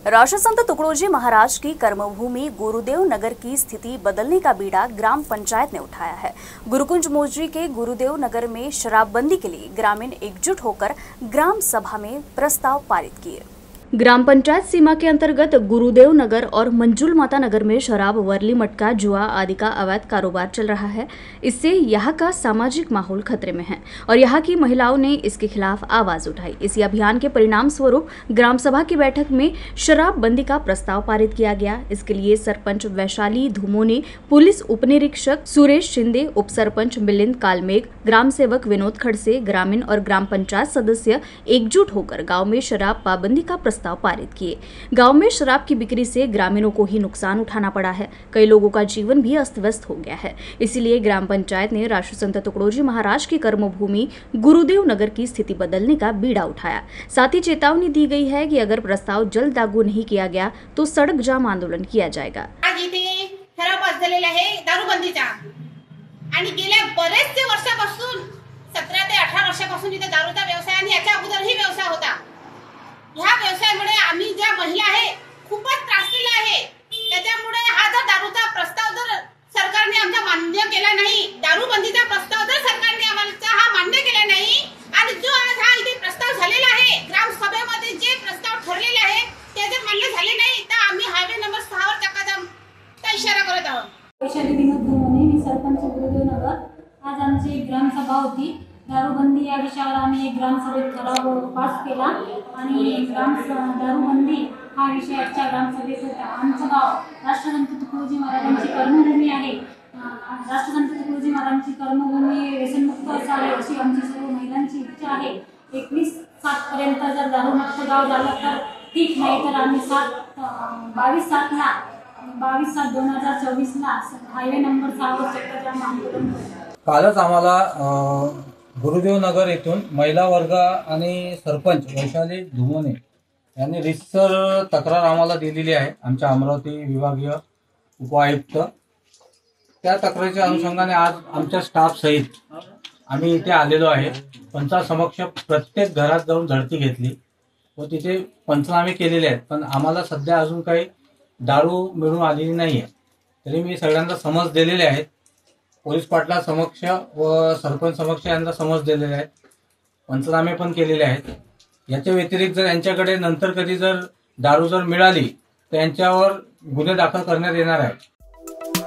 राष्ट्रसंत तुकडोजी महाराज की कर्मभूमि गुरुदेव नगर की स्थिति बदलने का बीड़ा ग्राम पंचायत ने उठाया है। गुरुकुंज मोजरी के गुरुदेव नगर में शराबबंदी के लिए ग्रामीण एकजुट होकर ग्राम सभा में प्रस्ताव पारित किए। ग्राम पंचायत सीमा के अंतर्गत गुरुदेव नगर और मंजुल माता नगर में शराब, वर्ली, मटका, जुआ आदि का अवैध कारोबार चल रहा है। इससे यहाँ का सामाजिक माहौल खतरे में है और यहाँ की महिलाओं ने इसके खिलाफ आवाज उठाई। इसी अभियान के परिणाम स्वरूप ग्राम सभा की बैठक में शराबबंदी का प्रस्ताव पारित किया गया। इसके लिए सरपंच वैशाली धूमोने, पुलिस उप निरीक्षक सुरेश शिंदे, उप सरपंच मिलिंद कालमेघ, ग्राम सेवक विनोद खड़से, ग्रामीण और ग्राम पंचायत सदस्य एकजुट होकर गाँव में शराब पाबंदी का प्रस्ताव पारित किए। गांव में शराब की बिक्री से ग्रामीणों को ही नुकसान उठाना पड़ा है। कई लोगों का जीवन भी अस्त व्यस्त हो गया है। इसीलिए ग्राम पंचायत ने राष्ट्रसंत तुकडोजी महाराज की कर्मभूमि गुरुदेव नगर की स्थिति बदलने का बीड़ा उठाया। साथ ही चेतावनी दी गई है कि अगर प्रस्ताव जल्द लागू नहीं किया गया तो सड़क जाम आंदोलन किया जाएगा। आज इथे ठराव झालेला आहे दारूबंदीचा आणि गेल्या बरेच वर्षापासून 17 ते 18 वर्षापासून इथे दारूचा व्यवसाय आणि याच्या अगोदरही व्यवसाय होता। ह्या व्यवसायामुळे आम्ही ज्या महिला आहे खूपच त्रासलेल्या आहे। त्याच्यामुळे हा जर दारूचा प्रस्ताव जर सरकारने आमचा मान्य केला नाही, दारूबंदीचा प्रस्ताव जर सरकारने आम्हाला हा मान्य केला नाही आणि जो आज हा इथे प्रस्ताव झालेला आहे ग्राम सभेमध्ये जे प्रस्ताव ठरलेले आहे ते जर मान्य झाले नाही तर आम्ही हायवे नंबर 6 वर चक्काजामचा इशारा करत आहोत। वैशाली विनोद धूमोने, मी सरपंच गुरुदेव नगर। आज आमची ग्राम सभा होती। दारूबंदी या विषयावर आम्ही एक ग्रामसभेत ठराव पास केला आणि दारूबंदी हा विषय आजच्या ग्रामसभेत होता। आमचं गाव राष्ट्रसंत तुकडोजी महाराजांची कर्मभूमी आहे। राष्ट्रसंत तुकडोजी महाराजांची कर्मभूमी व्यसनमुक्त असावी अशी आमची सर्व महिलांची इच्छा आहे। 21/7 पर्यंत जर दारूमुक्त गाव झालं तर ठीक, नाही तर आम्ही 22/7ला 22/7/2024ला हायवे नंबर 6 वर चक्काजाम आंदोलन करू। कालच आम्हाला गुरुदेव नगर येथून महिला वर्ग आणि सरपंच वैशाली धुमोने यांनी रितसर तक्रार आम्हाला दिलेली आहे आमच्या अमरावती विभागीय उपआयुक्त। त्या तक्रारीच्या अनुषंगाने आज आमच्या स्टाफ सहित आम्ही इथे आलेलो आहे। पंचासमक्ष प्रत्येक घरात जाऊन झडती घेतली व तिथे पंचनामे केलेले आहेत, पण आम्हाला सध्या अजून काही दारू मिळून आलेली नाहीये। तरी मी सगळ्यांना समज दिलेले आहेत, पोलीस पाटला समक्ष व सरपंच समक्ष यांना समज दिलेले आहेत, पंचनामे पण केलेले आहेत। याच्या व्यतिरिक्त जर यांच्याकडे नंतर कधी जर दारू जर मिळाली तर यांच्यावर गुन्हे दाखल करण्यात येणार आहे।